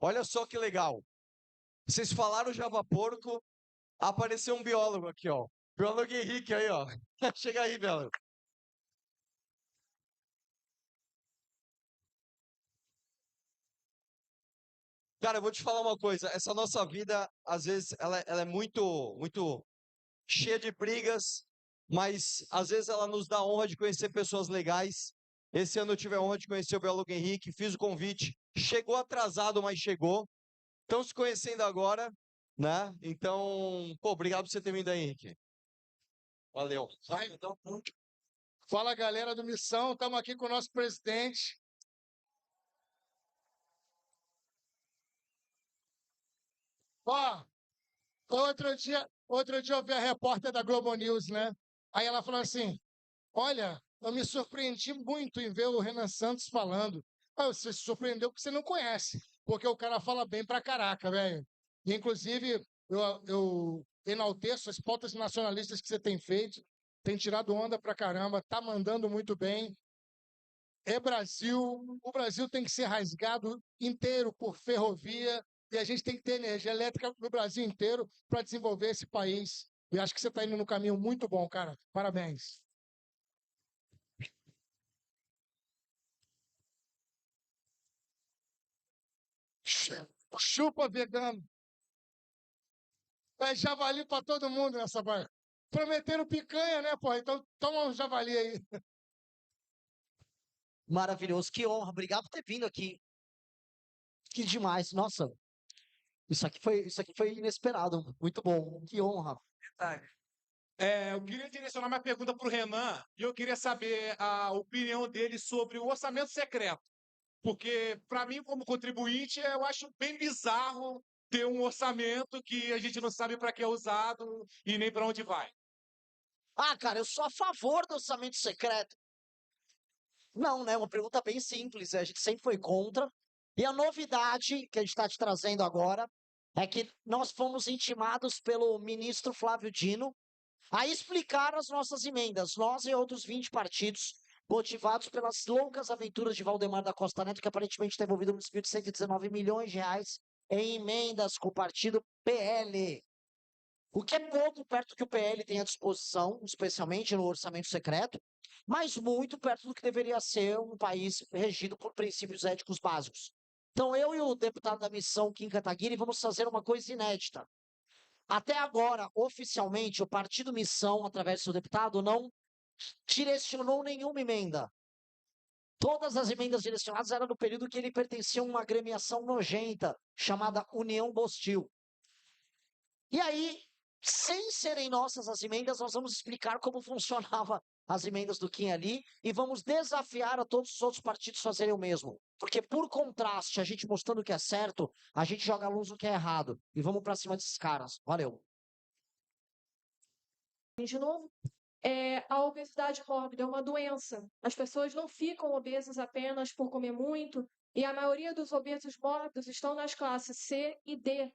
Olha só que legal. Vocês falaram Java Porco, apareceu um biólogo aqui, ó. Biólogo Henrique aí, ó. Chega aí, biólogo. Cara, eu vou te falar uma coisa. Essa nossa vida, às vezes, ela é muito cheia de brigas, mas às vezes ela nos dá a honra de conhecer pessoas legais. Esse ano eu tive a honra de conhecer o biólogo Henrique, fiz o convite. Chegou atrasado, mas chegou. Estão se conhecendo agora, né? Então, pô, obrigado por você ter vindo aí, Henrique. Valeu. Vai, então. Fala, galera do Missão, estamos aqui com o nosso presidente. Ó, outro dia eu vi a repórter da Globo News, né? Aí ela falou assim: olha, eu me surpreendi muito em ver o Renan Santos falando. Ah, você se surpreendeu porque você não conhece, porque o cara fala bem pra caraca, velho. E, inclusive, eu enalteço as pautas nacionalistas que você tem feito, tem tirado onda pra caramba, tá mandando muito bem. É Brasil, o Brasil tem que ser rasgado inteiro por ferrovia e a gente tem que ter energia elétrica no Brasil inteiro para desenvolver esse país. E acho que você está indo no caminho muito bom, cara. Parabéns. Chupa vegano. É javali para todo mundo nessa barra. Prometeram picanha, né, pô? Então toma um javali aí. Maravilhoso, que honra. Obrigado por ter vindo aqui. Que demais. Nossa, isso aqui foi inesperado. Muito bom. Que honra. Eu queria direcionar minha pergunta para o Renan e eu queria saber a opinião dele sobre o orçamento secreto. Porque, para mim, como contribuinte, eu acho bem bizarro ter um orçamento que a gente não sabe para que é usado e nem para onde vai. Ah, cara, eu sou a favor do orçamento secreto. Não, né? Uma pergunta bem simples. A gente sempre foi contra. E a novidade que a gente está te trazendo agora é que nós fomos intimados pelo ministro Flávio Dino a explicar as nossas emendas, nós e outros 20 partidos, motivados pelas loucas aventuras de Valdemar da Costa Neto, que aparentemente está envolvido num desvio de 119 milhões de reais em emendas com o partido PL. O que é pouco perto do que o PL tem à disposição, especialmente no orçamento secreto, mas muito perto do que deveria ser um país regido por princípios éticos básicos. Então, eu e o deputado da missão, Kim Kataguiri, vamos fazer uma coisa inédita. Até agora, oficialmente, o Partido Missão, através do seu deputado, não direcionou nenhuma emenda. Todas as emendas direcionadas eram no período que ele pertencia a uma agremiação nojenta, chamada União Bostil. E aí, sem serem nossas as emendas, nós vamos explicar como funcionava as emendas do Kim ali e vamos desafiar a todos os outros partidos a fazerem o mesmo. Porque, por contraste, a gente mostrando o que é certo, a gente joga a luz no que é errado. E vamos para cima desses caras. Valeu. De novo, a obesidade mórbida é uma doença. As pessoas não ficam obesas apenas por comer muito, e a maioria dos obesos mórbidos estão nas classes C e D.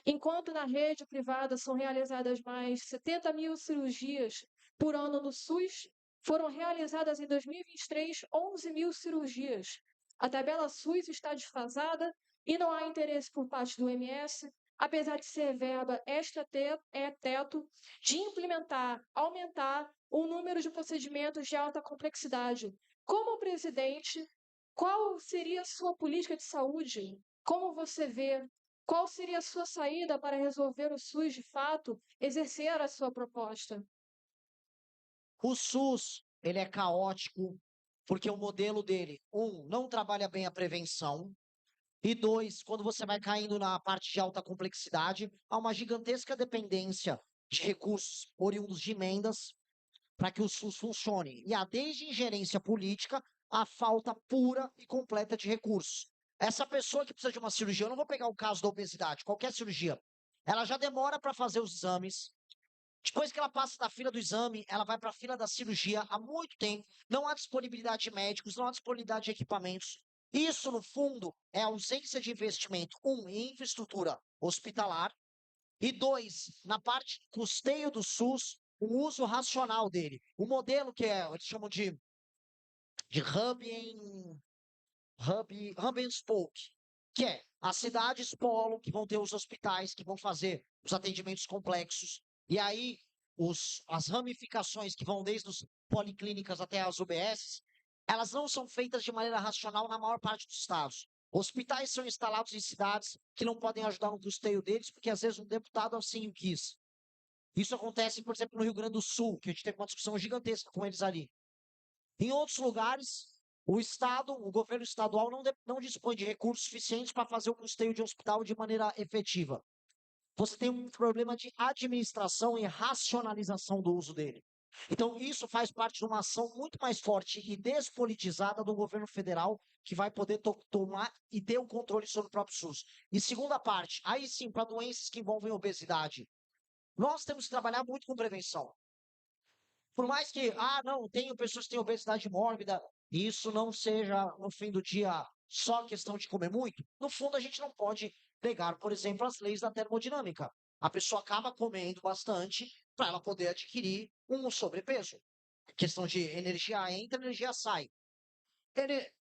Enquanto na rede privada são realizadas mais 70 mil cirurgias por ano no SUS, foram realizadas em 2023 11 mil cirurgias. A tabela SUS está desfasada e não há interesse por parte do MS, apesar de ser verba extra-teto, de implementar, aumentar o número de procedimentos de alta complexidade. Como presidente, qual seria a sua política de saúde? Como você vê? Qual seria a sua saída para resolver o SUS de fato, exercer a sua proposta? O SUS, ele é caótico, porque o modelo dele, não trabalha bem a prevenção, e dois, quando você vai caindo na parte de alta complexidade, há uma gigantesca dependência de recursos oriundos de emendas para que o SUS funcione. E há desde ingerência política a falta pura e completa de recursos. Essa pessoa que precisa de uma cirurgia, eu não vou pegar o caso da obesidade, qualquer cirurgia, ela já demora para fazer os exames. Depois que ela passa da fila do exame, ela vai para a fila da cirurgia há muito tempo. Não há disponibilidade de médicos, não há disponibilidade de equipamentos. Isso, no fundo, é a ausência de investimento, em infraestrutura hospitalar, e dois, na parte de custeio do SUS, o uso racional dele. O modelo que eles chamam de hub and spoke, que é as cidades polo, que vão ter os hospitais, que vão fazer os atendimentos complexos, e aí as ramificações que vão desde as policlínicas até as UBSs, elas não são feitas de maneira racional na maior parte dos estados. Hospitais são instalados em cidades que não podem ajudar no custeio deles, porque às vezes um deputado assim o quis. Isso acontece, por exemplo, no Rio Grande do Sul, que a gente teve uma discussão gigantesca com eles ali. Em outros lugares, o governo estadual não dispõe de recursos suficientes para fazer o custeio de um hospital de maneira efetiva. Você tem um problema de administração e racionalização do uso dele. Então, isso faz parte de uma ação muito mais forte e despolitizada do governo federal, que vai poder tomar e ter o controle sobre o próprio SUS. E segunda parte, aí sim, para doenças que envolvem obesidade, nós temos que trabalhar muito com prevenção. Por mais que, não, tenho pessoas que têm obesidade mórbida, e isso não seja, no fim do dia, só questão de comer muito, no fundo a gente não pode negar, por exemplo, as leis da termodinâmica. A pessoa acaba comendo bastante para ela poder adquirir um sobrepeso. Questão de energia entra, energia sai.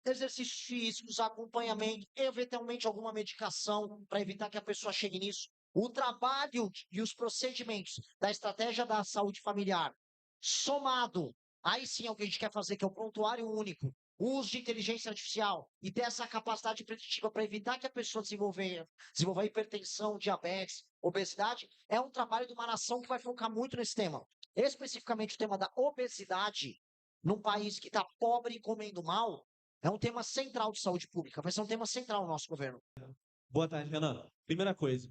Exercícios físicos, acompanhamento, eventualmente alguma medicação para evitar que a pessoa chegue nisso. O trabalho e os procedimentos da estratégia da saúde familiar, somado, aí sim é o que a gente quer fazer, que é o prontuário único, o uso de inteligência artificial e ter essa capacidade preditiva para evitar que a pessoa desenvolva hipertensão, diabetes, obesidade, é um trabalho de uma nação que vai focar muito nesse tema. Especificamente o tema da obesidade, num país que está pobre e comendo mal, é um tema central de saúde pública, vai ser um tema central no nosso governo. Boa tarde, Renan. Primeira coisa,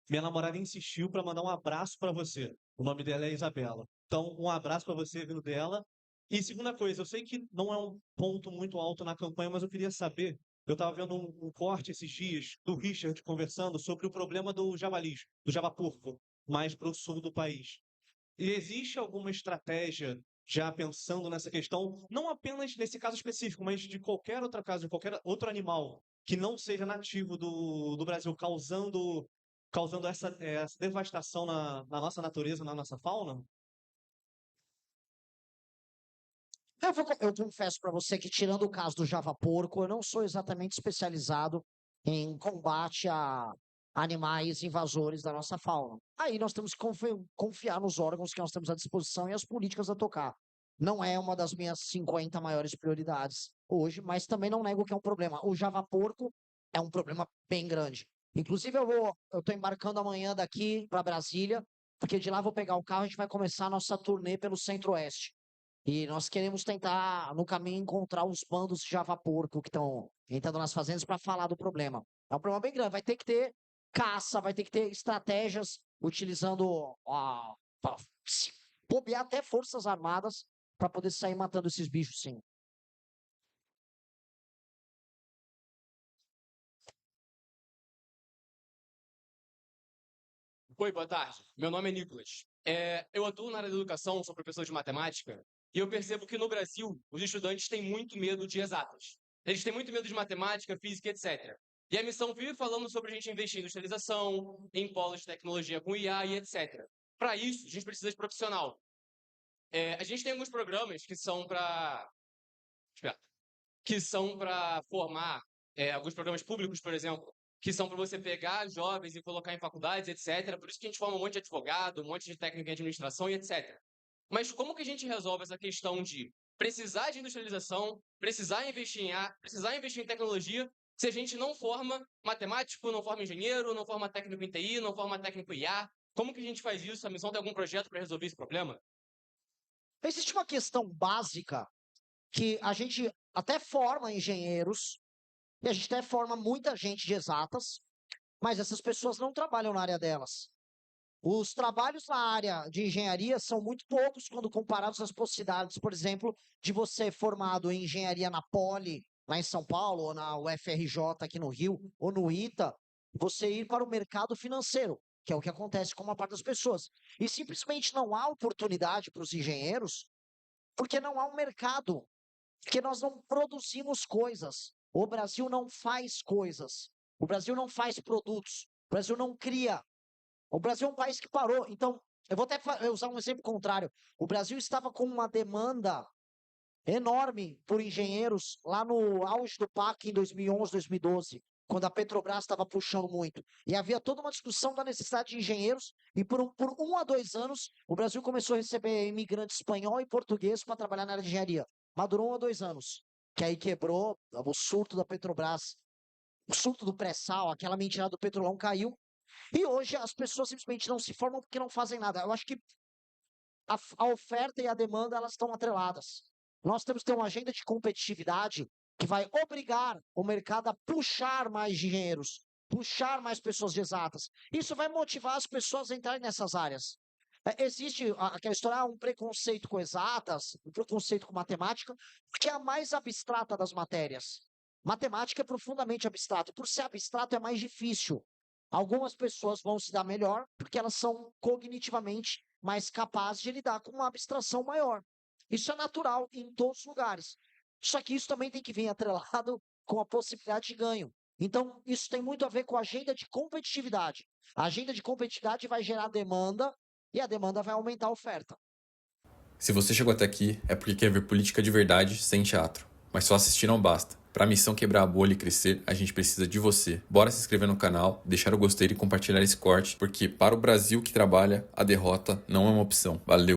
minha namorada insistiu para mandar um abraço para você. O nome dela é Isabela. Então, um abraço para você vindo dela. E segunda coisa, eu sei que não é um ponto muito alto na campanha, mas eu queria saber, eu estava vendo um corte esses dias do Richard conversando sobre o problema do javalis, do javapurco, mais para o sul do país. E existe alguma estratégia já pensando nessa questão, não apenas nesse caso específico, mas de qualquer outro caso, de qualquer outro animal que não seja nativo do Brasil, causando essa devastação na nossa natureza, na nossa fauna? Eu confesso para você que, tirando o caso do javaporco, eu não sou exatamente especializado em combate a animais invasores da nossa fauna. Aí nós temos que confiar nos órgãos que nós temos à disposição e as políticas a tocar. Não é uma das minhas 50 maiores prioridades hoje, mas também não nego que é um problema. O javaporco é um problema bem grande. Inclusive, eu estou embarcando amanhã daqui para Brasília, porque de lá vou pegar o carro e a gente vai começar a nossa turnê pelo Centro-Oeste. E nós queremos tentar, no caminho, encontrar os bandos de javaporco que estão entrando nas fazendas para falar do problema. É um problema bem grande. Vai ter que ter caça, vai ter que ter estratégias utilizando, se bobear até forças armadas para poder sair matando esses bichos, sim. Oi, boa tarde. Meu nome é Nicolas. Eu atuo na área da educação, sou professor de matemática, e eu percebo que no Brasil os estudantes têm muito medo de exatas. Eles têm muito medo de matemática, física, etc. E a missão vive falando sobre a gente investir em industrialização, em polos de tecnologia com IA e etc. Para isso, a gente precisa de profissional. A gente tem alguns programas que são para formar, alguns programas públicos, por exemplo, que são para você pegar jovens e colocar em faculdades, etc. Por isso que a gente forma um monte de advogado, um monte de técnico em administração e etc. Mas como que a gente resolve essa questão de precisar de industrialização, precisar investir em tecnologia, se a gente não forma matemático, não forma engenheiro, não forma técnico em TI, não forma técnico em IA? Como que a gente faz isso? A missão tem algum projeto para resolver esse problema? Existe uma questão básica que a gente até forma engenheiros, e a gente até forma muita gente de exatas, mas essas pessoas não trabalham na área delas. Os trabalhos na área de engenharia são muito poucos quando comparados às possibilidades, por exemplo, de você formado em engenharia na Poli, lá em São Paulo, ou na UFRJ aqui no Rio, ou no ITA, você ir para o mercado financeiro, que é o que acontece com uma parte das pessoas. E simplesmente não há oportunidade para os engenheiros, porque não há um mercado, porque nós não produzimos coisas. O Brasil não faz coisas. O Brasil não faz produtos. O Brasil não cria. O Brasil é um país que parou. Então, eu vou até usar um exemplo contrário. O Brasil estava com uma demanda enorme por engenheiros lá no auge do PAC em 2011, 2012. quando a Petrobras estava puxando muito. E havia toda uma discussão da necessidade de engenheiros, e por 1 a 2 anos, o Brasil começou a receber imigrante espanhol e português para trabalhar na área de engenharia. Mas durou 1 a 2 anos, que aí quebrou o surto da Petrobras, o surto do pré-sal, aquela mentira do petrolão caiu. E hoje as pessoas simplesmente não se formam porque não fazem nada. Eu acho que a oferta e a demanda, elas estão atreladas. Nós temos que ter uma agenda de competitividade que vai obrigar o mercado a puxar mais engenheiros, puxar mais pessoas de exatas. Isso vai motivar as pessoas a entrarem nessas áreas. Existe aquela história, um preconceito com exatas, um preconceito com matemática, porque é a mais abstrata das matérias. Matemática é profundamente abstrato. Por ser abstrato é mais difícil. Algumas pessoas vão se dar melhor porque elas são cognitivamente mais capazes de lidar com uma abstração maior. Isso é natural em todos os lugares. Só que isso também tem que vir atrelado com a possibilidade de ganho. Então, isso tem muito a ver com a agenda de competitividade. A agenda de competitividade vai gerar demanda e a demanda vai aumentar a oferta. Se você chegou até aqui, é porque quer ver política de verdade sem teatro. Mas só assistir não basta. Para a missão quebrar a bolha e crescer, a gente precisa de você. Bora se inscrever no canal, deixar o gostei e compartilhar esse corte, porque para o Brasil que trabalha, a derrota não é uma opção. Valeu!